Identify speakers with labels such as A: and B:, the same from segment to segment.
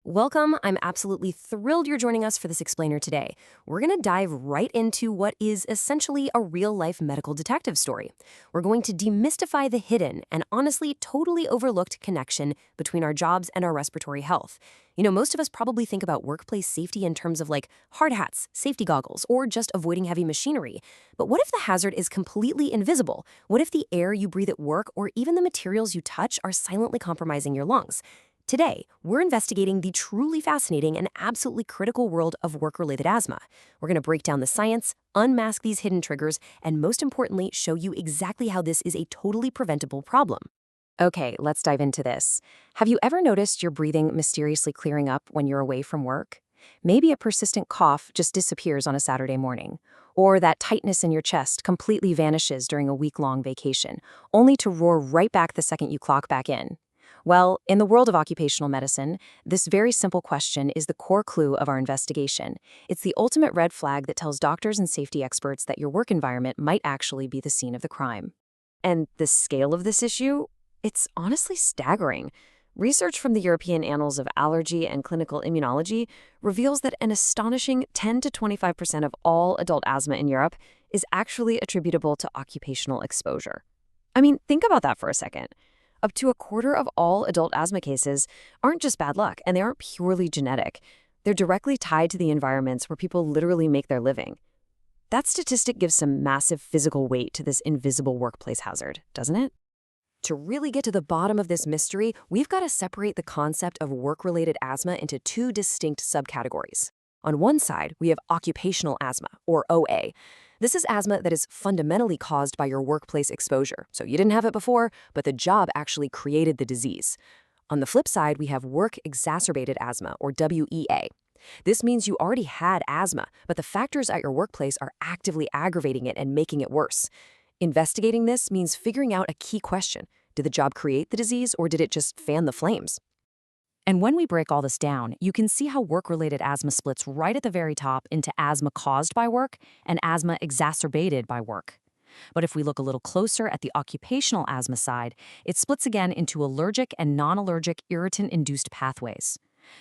A: Welcome. I'm absolutely thrilled you're joining us for this explainer today. We're going to dive right into what is essentially a real-life medical detective story. We're going to demystify the hidden and honestly totally overlooked connection between our jobs and our respiratory health. Most of us probably think about workplace safety in terms of like hard hats, safety goggles, or just avoiding heavy machinery. But what if the hazard is completely invisible? What if the air you breathe at work or even the materials you touch are silently compromising your lungs? Today, we're investigating the truly fascinating and absolutely critical world of work-related asthma. We're going to break down the science, unmask these hidden triggers, and most importantly, show you exactly how this is a totally preventable problem. Okay, let's dive into this. Have you ever noticed your breathing mysteriously clearing up when you're away from work? Maybe a persistent cough just disappears on a Saturday morning, or that tightness in your chest completely vanishes during a week-long vacation, only to roar right back the second you clock back in. Well, in the world of occupational medicine, this very simple question is the core clue of our investigation. It's the ultimate red flag that tells doctors and safety experts that your work environment might actually be the scene of the crime. And the scale of this issue? It's honestly staggering. Research from the European Annals of Allergy and Clinical Immunology reveals that an astonishing 10 to 25% of all adult asthma in Europe is actually attributable to occupational exposure. I mean, think about that for a second. Up to a quarter of all adult asthma cases aren't just bad luck, and they aren't purely genetic. They're directly tied to the environments where people literally make their living. That statistic gives some massive physical weight to this invisible workplace hazard, doesn't it? To really get to the bottom of this mystery, we've got to separate the concept of work-related asthma into two distinct subcategories. On one side, we have occupational asthma, or OA. This is asthma that is fundamentally caused by your workplace exposure. So you didn't have it before, but the job actually created the disease. On the flip side, we have work-exacerbated asthma, or WEA. This means you already had asthma, but the factors at your workplace are actively aggravating it and making it worse. Investigating this means figuring out a key question. Did the job create the disease, or did it just fan the flames? And when we break all this down, you can see how work-related asthma splits right at the very top into asthma caused by work and asthma exacerbated by work. But if we look a little closer at the occupational asthma side, it splits again into allergic and non-allergic irritant-induced pathways.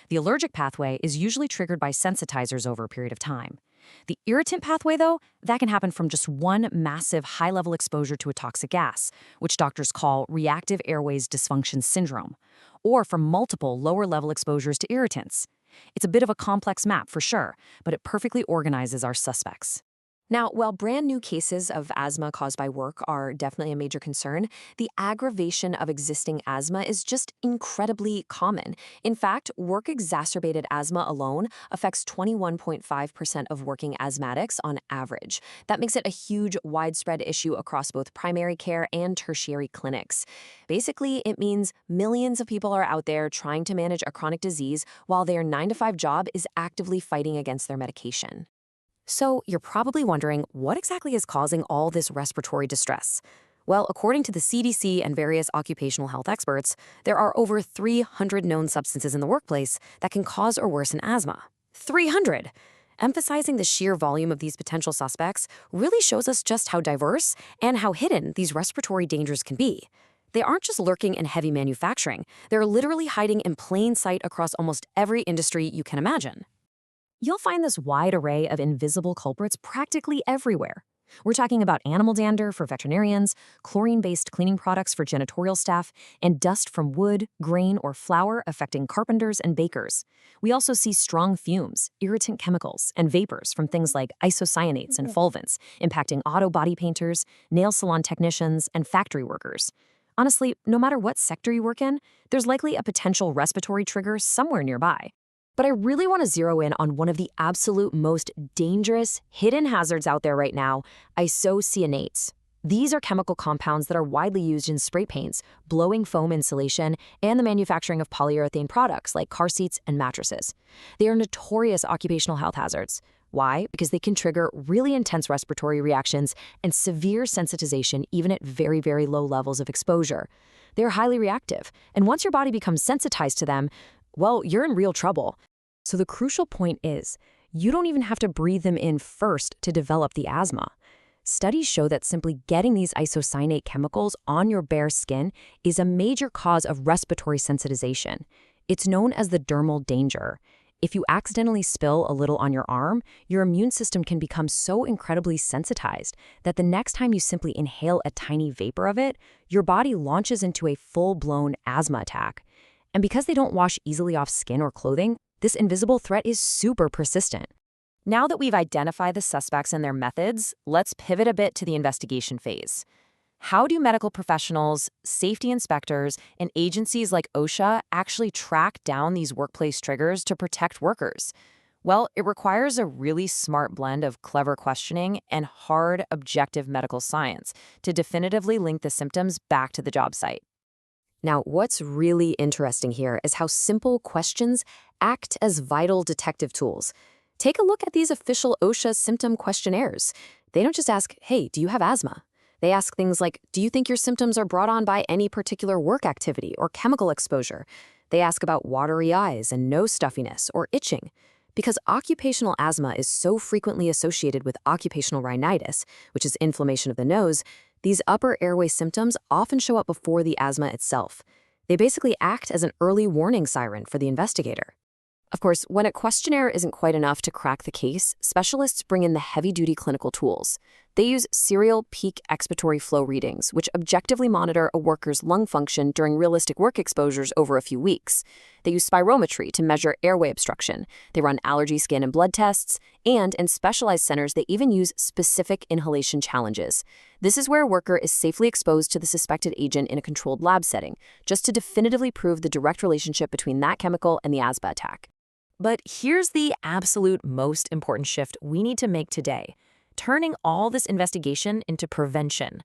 A: The allergic pathway is usually triggered by sensitizers over a period of time. The irritant pathway, though, that can happen from just one massive high-level exposure to a toxic gas, which doctors call reactive airways dysfunction syndrome, or from multiple lower-level exposures to irritants. It's a bit of a complex map for sure, but it perfectly organizes our suspects. Now, while brand new cases of asthma caused by work are definitely a major concern, the aggravation of existing asthma is just incredibly common. In fact, work-exacerbated asthma alone affects 21.5% of working asthmatics on average. That makes it a huge, widespread issue across both primary care and tertiary clinics. Basically, it means millions of people are out there trying to manage a chronic disease while their 9-to-5 job is actively fighting against their medication. So you're probably wondering, what exactly is causing all this respiratory distress? Well, according to the CDC and various occupational health experts, there are over 300 known substances in the workplace that can cause or worsen asthma. 300! Emphasizing the sheer volume of these potential suspects really shows us just how diverse and how hidden these respiratory dangers can be. They aren't just lurking in heavy manufacturing. They're literally hiding in plain sight across almost every industry you can imagine. You'll find this wide array of invisible culprits practically everywhere. We're talking about animal dander for veterinarians, chlorine-based cleaning products for janitorial staff, and dust from wood, grain, or flour affecting carpenters and bakers. We also see strong fumes, irritant chemicals, and vapors from things like isocyanates and solvents, impacting auto body painters, nail salon technicians, and factory workers. Honestly, no matter what sector you work in, there's likely a potential respiratory trigger somewhere nearby. But I really want to zero in on one of the absolute most dangerous hidden hazards out there right now, isocyanates. These are chemical compounds that are widely used in spray paints, blowing foam insulation, and the manufacturing of polyurethane products like car seats and mattresses. They are notorious occupational health hazards. Why? Because they can trigger really intense respiratory reactions and severe sensitization even at very, very low levels of exposure. They're highly reactive, and once your body becomes sensitized to them, well, you're in real trouble. So the crucial point is, you don't even have to breathe them in first to develop the asthma. Studies show that simply getting these isocyanate chemicals on your bare skin is a major cause of respiratory sensitization. It's known as the dermal danger. If you accidentally spill a little on your arm, your immune system can become so incredibly sensitized that the next time you simply inhale a tiny vapor of it, your body launches into a full-blown asthma attack. And because they don't wash easily off skin or clothing, this invisible threat is super persistent. Now that we've identified the suspects and their methods, let's pivot a bit to the investigation phase. How do medical professionals, safety inspectors, and agencies like OSHA actually track down these workplace triggers to protect workers? Well, it requires a really smart blend of clever questioning and hard, objective medical science to definitively link the symptoms back to the job site. Now, what's really interesting here is how simple questions act as vital detective tools. Take a look at these official OSHA symptom questionnaires. They don't just ask, hey, do you have asthma? They ask things like, do you think your symptoms are brought on by any particular work activity or chemical exposure? They ask about watery eyes and nose stuffiness or itching. Because occupational asthma is so frequently associated with occupational rhinitis, which is inflammation of the nose, these upper airway symptoms often show up before the asthma itself. They basically act as an early warning siren for the investigator. Of course, when a questionnaire isn't quite enough to crack the case, specialists bring in the heavy-duty clinical tools. They use serial peak expiratory flow readings, which objectively monitor a worker's lung function during realistic work exposures over a few weeks. They use spirometry to measure airway obstruction. They run allergy skin and blood tests, and in specialized centers, they even use specific inhalation challenges. This is where a worker is safely exposed to the suspected agent in a controlled lab setting, just to definitively prove the direct relationship between that chemical and the asthma attack. But here's the absolute most important shift we need to make today, turning all this investigation into prevention.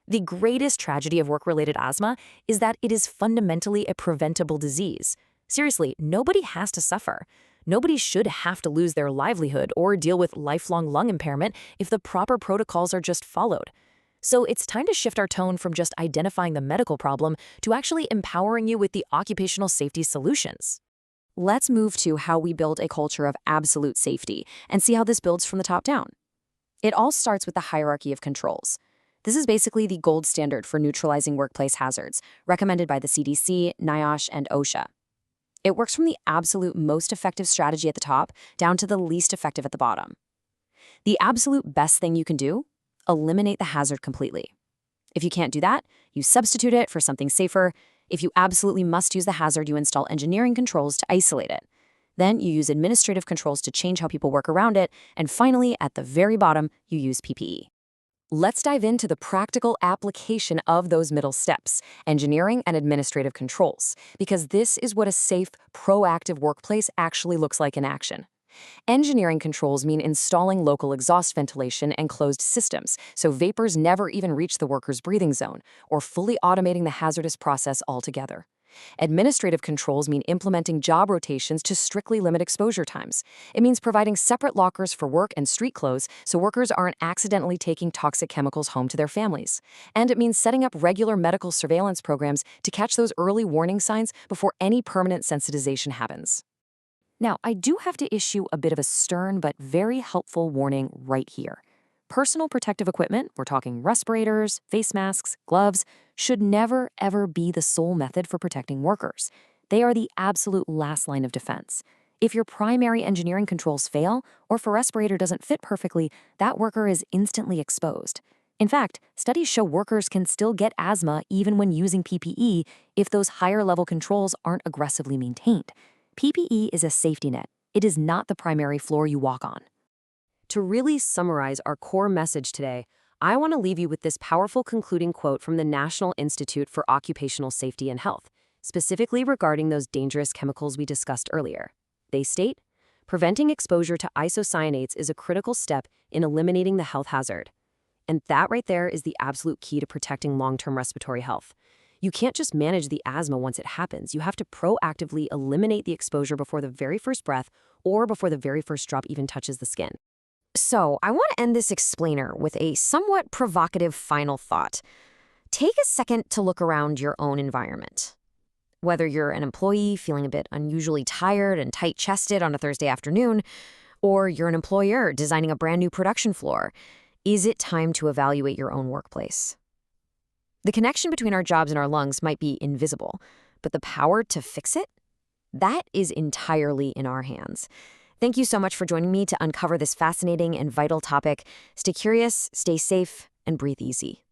A: The greatest tragedy of work-related asthma is that it is fundamentally a preventable disease. Seriously, nobody has to suffer. Nobody should have to lose their livelihood or deal with lifelong lung impairment if the proper protocols are just followed. So it's time to shift our tone from just identifying the medical problem to actually empowering you with the occupational safety solutions. Let's move to how we build a culture of absolute safety and see how this builds from the top down. It all starts with the hierarchy of controls. This is basically the gold standard for neutralizing workplace hazards, recommended by the CDC, NIOSH, and OSHA. It works from the absolute most effective strategy at the top down to the least effective at the bottom. The absolute best thing you can do? Eliminate the hazard completely. If you can't do that, you substitute it for something safer. If you absolutely must use the hazard, you install engineering controls to isolate it. Then you use administrative controls to change how people work around it. And finally, at the very bottom, you use PPE. Let's dive into the practical application of those middle steps, engineering and administrative controls, because this is what a safe, proactive workplace actually looks like in action. Engineering controls mean installing local exhaust ventilation and closed systems, so vapors never even reach the worker's breathing zone, or fully automating the hazardous process altogether. Administrative controls mean implementing job rotations to strictly limit exposure times. It means providing separate lockers for work and street clothes so workers aren't accidentally taking toxic chemicals home to their families. And it means setting up regular medical surveillance programs to catch those early warning signs before any permanent sensitization happens. Now, I do have to issue a bit of a stern but very helpful warning right here. Personal protective equipment, we're talking respirators, face masks, gloves, should never, ever be the sole method for protecting workers. They are the absolute last line of defense. If your primary engineering controls fail, or if a respirator doesn't fit perfectly, that worker is instantly exposed. In fact, studies show workers can still get asthma even when using PPE if those higher-level controls aren't aggressively maintained. PPE is a safety net. It is not the primary floor you walk on. To really summarize our core message today, I want to leave you with this powerful concluding quote from the National Institute for Occupational Safety and Health, specifically regarding those dangerous chemicals we discussed earlier. They state, "Preventing exposure to isocyanates is a critical step in eliminating the health hazard." And that right there is the absolute key to protecting long-term respiratory health. You can't just manage the asthma once it happens. You have to proactively eliminate the exposure before the very first breath or before the very first drop even touches the skin. So, I want to end this explainer with a somewhat provocative final thought. Take a second to look around your own environment. Whether you're an employee feeling a bit unusually tired and tight-chested on a Thursday afternoon, or you're an employer designing a brand new production floor, is it time to evaluate your own workplace? The connection between our jobs and our lungs might be invisible, but the power to fix it? That is entirely in our hands. Thank you so much for joining me to uncover this fascinating and vital topic. Stay curious, stay safe, and breathe easy.